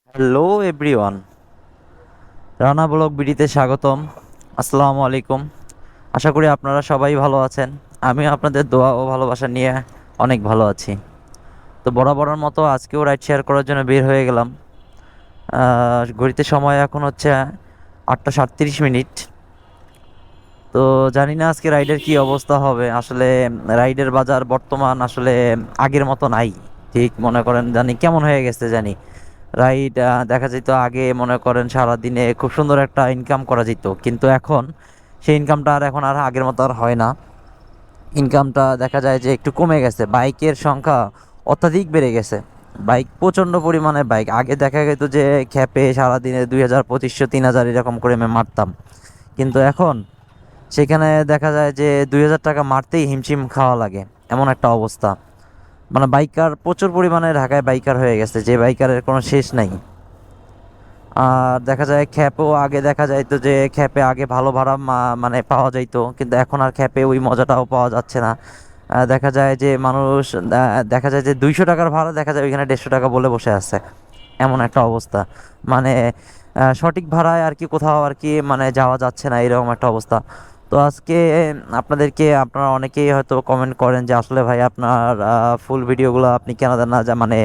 Hello everyone, Rana blog বিডিতে স্বাগতম। আসসালামু আলাইকুম। আশা করি আপনারা সবাই ভালো আছেন। আমি আপনাদের দোয়া ও ভালোবাসা নিয়ে অনেক ভালো আছি। তো বরাবরের মতো আজকেও রাইড শেয়ার করার জন্য বের হয়ে গেলাম। ঘড়িতে সময় এখন হচ্ছে 8:37। তো জানি না আজকে রাইডের কি অবস্থা হবে। আসলে রাইডের বাজার বর্তমান আসলে আগের মতো নাই। ঠিক মনে করেন জানি কেমন হয়ে গেছে জানি। রাইড দেখা যেত আগে, মনে করেন সারাদিনে খুব সুন্দর একটা ইনকাম করা যেত, কিন্তু এখন সেই ইনকামটা আর আগের মতো আর হয় না। ইনকামটা দেখা যায় যে একটু কমে গেছে। বাইকের সংখ্যা অত্যাধিক বেড়ে গেছে। বাইক প্রচণ্ড পরিমাণে বাইক, আগে দেখা যেত যে খ্যাপে সারাদিনে 2000 2500 3000 এরকম করে আমি মারতাম, কিন্তু এখন সেখানে দেখা যায় যে 2000 টাকা মারতেই হিমশিম খাওয়া লাগে, এমন একটা অবস্থা। মানে বাইকার প্রচুর পরিমাণে ঢাকায় বাইকার হয়ে গেছে, যে বাইকারের কোনো শেষ নাই। আর দেখা যায় খ্যাপও আগে দেখা যাইতো যে খ্যাপে আগে ভালো ভাড়া মানে পাওয়া যাইতো, কিন্তু এখন আর খ্যাপে ওই মজাটাও পাওয়া যাচ্ছে না। দেখা যায় যে মানুষ দেখা যায় যে 200 টাকার ভাড়া দেখা যায় ওইখানে 150 টাকা বলে বসে আছে, এমন একটা অবস্থা। মানে সঠিক ভাড়ায় আর কি কোথাও আর কি মানে যাওয়া যাচ্ছে না, এরকম একটা অবস্থা। তো আজকে আপনারা অনেকেই হয়তো কমেন্ট করেন যে আসলে ভাই আপনার ফুল ভিডিওগুলো আপনি কেন দেন না, যা মানে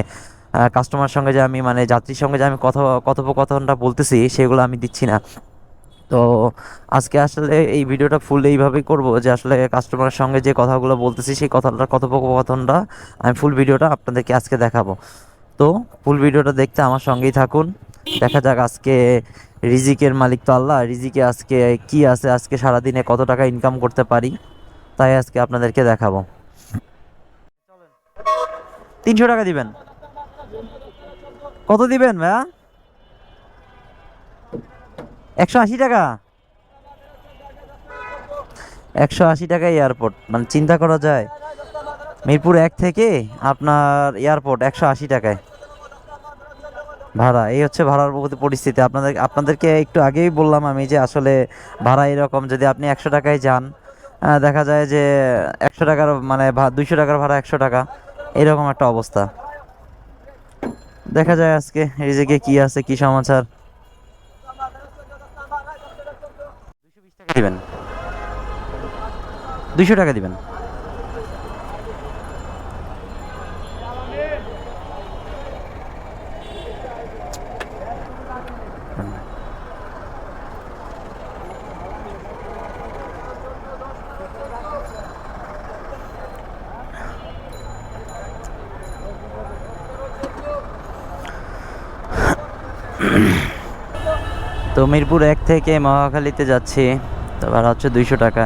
কাস্টমার সঙ্গে যে আমি মানে যাত্রীর সঙ্গে যে আমি কথোপকথনটা বলতেছি সেগুলো আমি দিচ্ছি না। তো আজকে আসলে এই ভিডিওটা ফুল এইভাবেই করব যে আসলে কাস্টমারের সঙ্গে যে কথাগুলো বলতেছি সেই কথোপকথনটা আমি ফুল ভিডিওটা আপনাদেরকে আজকে দেখাবো। তো ফুল ভিডিওটা দেখতে আমার সঙ্গেই থাকুন। দেখা যাক আজকে রিজিকের মালিক তো আল্লাহ, রিজিকে আজকে কি আছে, আজকে সারাদিনে কত টাকা ইনকাম করতে পারি, তাই আজকে আপনাদেরকে দেখাবো। 300 টাকা দিবেন? কত দিবেন ভাইয়া? 180 টাকা? 180 টাকা এয়ারপোর্ট, মানে চিন্তা করা যায়। মিরপুর 1 থেকে আপনার এয়ারপোর্ট 180 টাকায় ভাড়া। এই হচ্ছে ভাড়ার পরিস্থিতি। আপনাদেরকে একটু আগেই বললাম আমি যে আসলে ভাড়া এরকম, যদি আপনি 100 টাকায় যান দেখা যায় যে 100 টাকার মানে 200 টাকার ভাড়া 100 টাকা, এরকম একটা অবস্থা। দেখা যায় আজকে রিজিকে কি আছে, কি সমাচার। 220 টাকা দিবেন? 200 টাকা দিবেন? তো মিরপুর 1 থেকে মহাখালীতে যাচ্ছি, তো ভাড়া হচ্ছে 200 টাকা।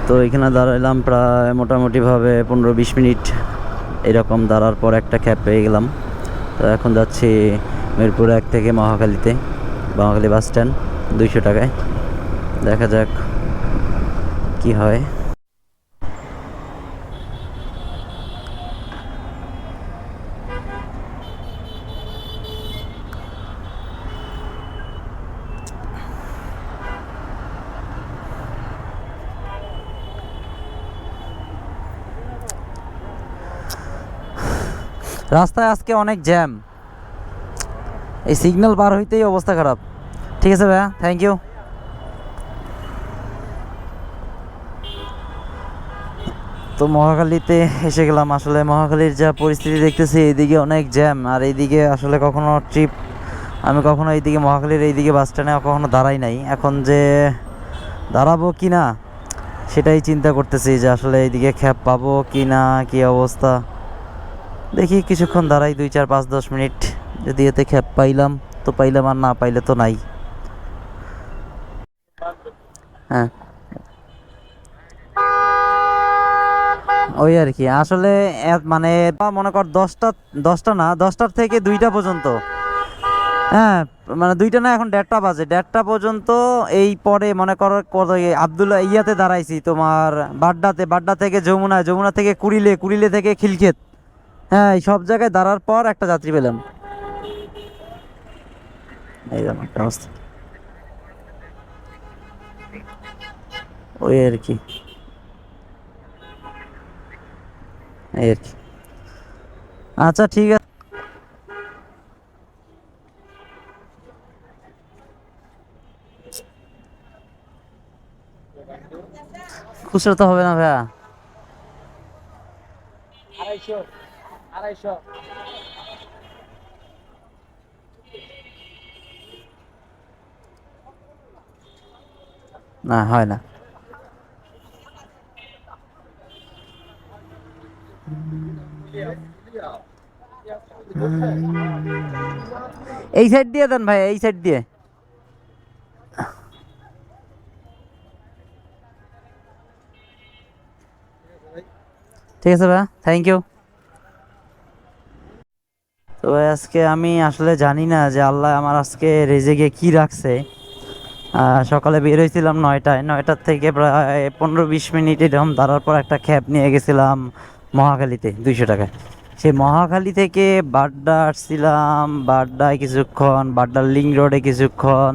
তো এখানে দাঁড়াইলাম প্রায় মোটামুটিভাবে 15-20 মিনিট, এরকম দাঁড়ার পর একটা ক্যাব পেয়ে গেলাম। তো এখন যাচ্ছি মিরপুর 1 থেকে মহাখালীতে, মহাখালী বাস স্ট্যান্ড, 200 টাকায়। দেখা যাক কি হয়। রাস্তায় আজকে অনেক জ্যাম, এই সিগন্যাল পার হইতেই অবস্থা খারাপ। ঠিক আছে ভাইয়া, থ্যাংক ইউ। তো মহাখালীতে এসে গেলাম। আসলে মহাখালীর যা পরিস্থিতি দেখতেছি, এইদিকে অনেক জ্যাম, আর এইদিকে আসলে আমি কখনো এইদিকে মহাখালীর এইদিকে বাস স্ট্যান্ডে কখনো দাঁড়াই নাই। এখন যে দাঁড়াবো কি না সেটাই চিন্তা করতেছি, যে আসলে এইদিকে ক্যাব পাবো কি না, কি অবস্থা। দেখি কিছুক্ষণ দাঁড়াই, 2 4 5 10 মিনিট। যদি এতে ক্যাব পাইলাম তো পাইলাম, আর না পাইলে তো নাই। হ্যাঁ, ওই আর কি আসলে মানে মনে কর 10টা না, 10টার থেকে 2টা পর্যন্ত। হ্যাঁ, মানে 2টা না, এখন 1:30 বাজে, 1:30 পর্যন্ত। এই পরে মনে করো কত আবদুল্লাহ ইয়াতে দাঁড়াইছি তোমার বাড্ডা থেকে যমুনায়, যমুনা থেকে কুড়িলে থেকে খিলক্ষেত। হ্যাঁ, এই সব জায়গায় দাঁড়ার পর একটা যাত্রী পেলাম। এইরকম একটা অবস্থা, ওই আর কি, এই আর কি। আচ্ছা ঠিক আছে। খুচরা তো হবে না ভাইয়া। 250, 250। না হয় না। এই সাইড দিয়ে দেন ভাই, এই সাইড দিয়ে। ঠিক আছে ভাইয়া, থ্যাংক ইউ। তো ভাই আজকে আমি আসলে জানি না যে আল্লাহ আমার আজকে রেজেকে কি রাখছে। সকালে বের হয়েছিলাম 9টায়, 9টার থেকে প্রায় 15-20 মিনিট এরকম দাঁড়ার পর একটা ক্যাব নিয়ে গেছিলাম মহাখালীতে 200 টাকায়। সেই মহাখালী থেকে বাড্ডা আসছিলাম, বাড্ডায় কিছুক্ষণ, বাড্ডার লিং রোডে কিছুক্ষণ,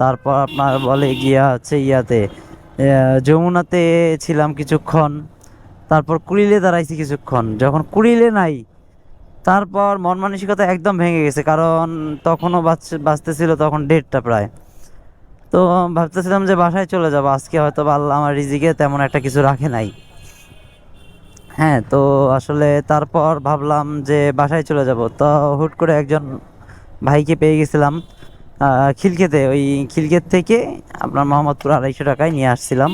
তারপর আপনার বলে গিয়া হচ্ছে ইয়াতে যমুনাতে ছিলাম কিছুক্ষণ, তারপর কুড়িলে দাঁড়াইছি কিছুক্ষণ। যখন কুড়িলে নাই, তারপর মন মানসিকতা একদম ভেঙে গেছে, কারণ তখনও বাঁচতেছিল তখন 1:30টা প্রায়। তো ভাবতেছিলাম যে বাসায় চলে যাব আজকে, হয়তো বা আল্লাহ আমার রিজিকে তেমন একটা কিছু রাখে নাই। হ্যাঁ, তো আসলে তারপর ভাবলাম যে বাসায় চলে যাব। তো হুট করে একজন ভাইকে পেয়ে গেছিলাম খিলক্ষেতে, ওই খিলক্ষেত থেকে আপনার মোহাম্মদপুর 250 টাকায় নিয়ে আসছিলাম,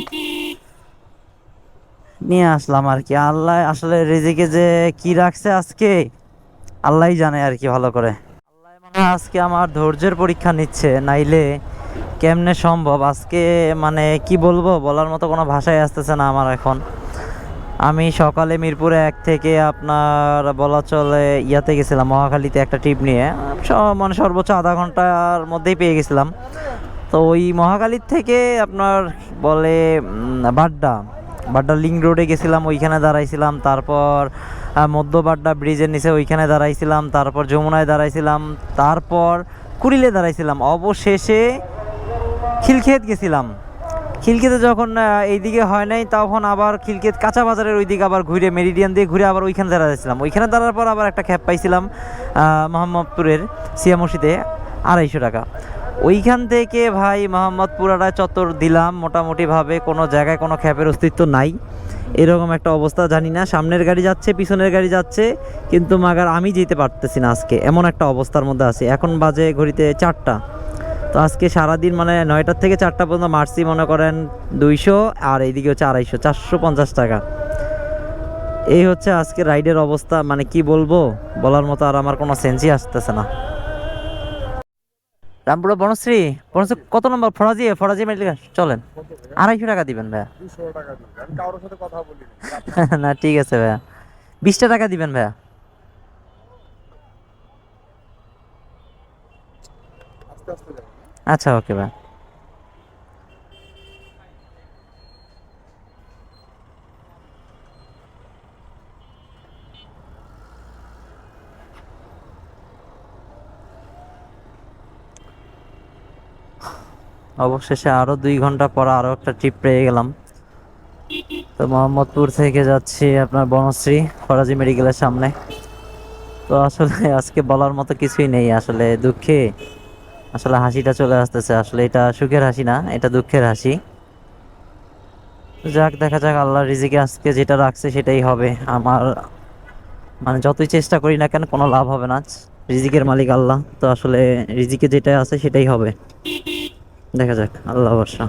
নিয়ে আসলাম আর কি। আল্লাহ আসলে রিজিকে যে কি রাখছে আজকে আল্লাহই জানে আর কি ভালো করে। আল্লাহ মনে হয় আজকে আমার ধৈর্যের পরীক্ষা নিচ্ছে, নাইলে কেমনে সম্ভব আজকে। মানে কি বলবো, বলার মতো কোনো ভাষাই আসতেছে না আমার এখন। আমি সকালে মিরপুরে 1 থেকে আপনার বলা চলে ইয়াতে গেছিলাম মহাখালীতে একটা ট্রিপ নিয়ে, মানে সর্বোচ্চ আধা ঘন্টার মধ্যেই পেয়ে গেছিলাম। তো ওই মহাখালীর থেকে আপনার বলে বাড্ডা, বাড্ডা লিং রোডে গেছিলাম, ওইখানে দাঁড়াইছিলাম। তারপর মধ্য বাড্ডা ব্রিজের নিচে ওইখানে দাঁড়াইছিলাম, তারপর যমুনায় দাঁড়াইছিলাম, তারপর কুড়িলে দাঁড়াইছিলাম, অবশেষে খিলক্ষেত গেছিলাম। খিলক্ষেতে যখন এইদিকে হয় নাই, তখন আবার খিলক্ষেত কাঁচা বাজারের ওইদিকে আবার ঘুরে মেরিডিয়ান দিয়ে ঘুরে আবার ওইখানে দাঁড়াইছিলাম। ওইখানে দাঁড়ার পর আবার একটা ক্যাব পাইছিলাম মোহাম্মদপুরের সিয়া মসজিদে 250 টাকা। ওইখান থেকে ভাই মোহাম্মদপুরাটা চত্বর দিলাম মোটামুটিভাবে, কোনো জায়গায় কোনো ক্যাবের অস্তিত্ব নাই। এরকম একটা অবস্থা, জানি না সামনের গাড়ি যাচ্ছে পিছনের গাড়ি যাচ্ছে, কিন্তু মাগার আমি যেতে পারতেছি না আজকে, এমন একটা অবস্থার মধ্যে আছি। এখন বাজে ঘড়িতে 4টা। তো আজকে সারাদিন মানে 9টার থেকে 4টা পর্যন্ত মারছি মনে করেন 200, আর এইদিকে হচ্ছে 250, 450 টাকা। এই হচ্ছে আজকে রাইডের অবস্থা। মানে কি বলবো, বলার মতো আর আমার কোনো সেন্সই আসতেছে না। রামপুরা বনশ্রী, বনশ্রী কত নম্বর? ফরাজি, ফরাজি মেডিকেল চলেন। 250 টাকা দিবেন ভাইয়া। 200 টাকা দিন, আমি কারোর সাথে কথা বলি না ঠিক আছে ভাইয়া, 20টা টাকা দিবেন ভাইয়া। আস্তে আস্তে যাবেন। আচ্ছা ওকে ভাই। অবশেষে আরো 2 ঘন্টা পর আরো একটা ট্রিপ পেয়ে গেলাম। তো মোহাম্মদপুর থেকে যাচ্ছি আপনার বনশ্রী ফরাজি মেডিকেলের সামনে। তো আসলে আজকে বলার মতো কিছুই নেই, আসলে দুঃখে আসলে হাসিটা চলে আসতেছে। আসলে এটা সুখের হাসি না, এটা দুঃখের হাসি। তো যাক, দেখা যাক আল্লাহর রিজিকে আজকে যেটা রাখছে সেটাই হবে আমার। মানে যতই চেষ্টা করি না কেন কোনো লাভ হবে না, রিজিকের মালিক আল্লাহ। তো আসলে রিজিকে যেটা আছে সেটাই হবে, দেখা যাক, আল্লাহ ভরসা।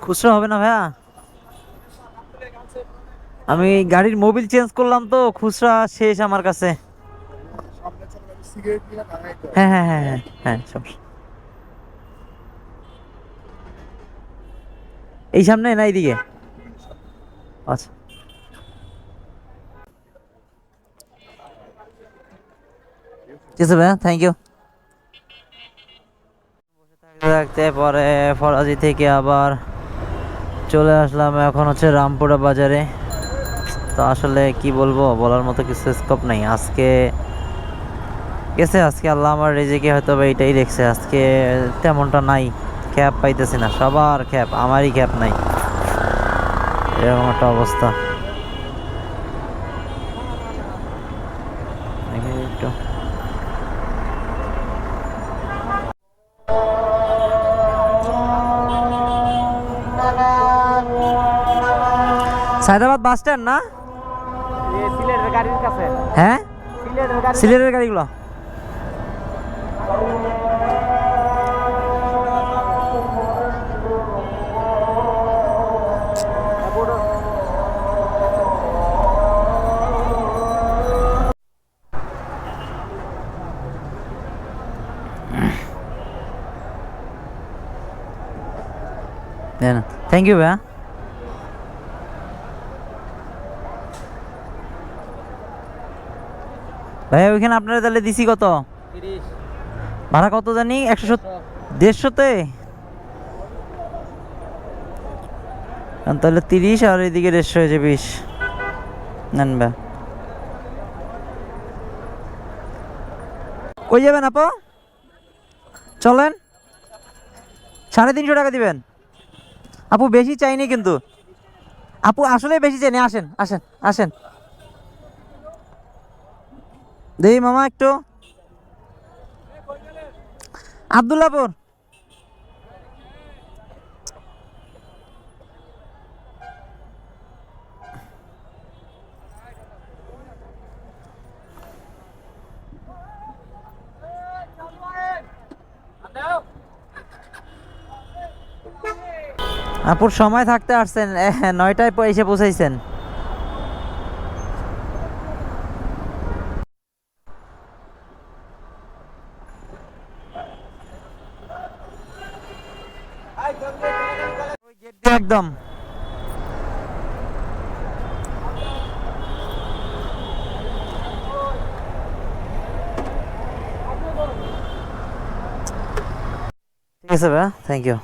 খুচরা হবে না ভাইয়া, আমি গাড়ির মোবিল চেঞ্জ করলাম তো খুচরা শেষ আমার কাছে। সামনে চলে যাবে, সিগারেট কিনা টাঙাইতে হবে। হ্যাঁ হ্যাঁ হ্যাঁ হ্যাঁ হ্যাঁ, সমস্যা। এই সামনে না এইদিকে? আচ্ছা, ঠিক আছে ভাইয়া, থ্যাংক ইউ। থাকতে থাকতে পরে ফরাজি থেকে আবার চলে আসলাম এখন হচ্ছে রামপুরা বাজারে। তো আসলে কি বলবো, বলার মতো কিছু স্কোপ নাই আজকে। গেছে আজকে আল্লাহ আমার রেজেকে হয়তো বা এইটাই দেখছে, আজকে তেমনটা নাই, ক্যাব পাইতেছি না, সবার ক্যাব, আমারই ক্যাব নাই। এরকম একটা অবস্থা। দেখি একটু সায়দাবাদ বাস স্ট্যান্ড না? সিলেটের গাড়ির কাছে, হ্যাঁ, সিলেটের গাড়ি। সিলেটের গাড়িগুলো। থ্যাংক ইউ ভাইয়া। ভাইয়া ওইখানে আপনারা তাহলে দিছি কত 30 ভাড়া? কত জানি 170 150-তে? তাহলে 30 আর এদিকে 150 হয়েছে 20। নেন ভাই। কই যাবেন আপু? চলেন, 350 টাকা দিবেন। আপু বেশি চাইনি কিন্তু, আপু আসলে বেশি চাইনি। আসেন আসেন আসেন, দেখি মামা একটু। আব্দুল্লাপুর। আপুর সময় থাকতে আসছেন, 9টায় এসে পৌঁছাইছেন। গেট দিয়ে একদম। ঠিক আছে ভাই, থ্যাংক ইউ।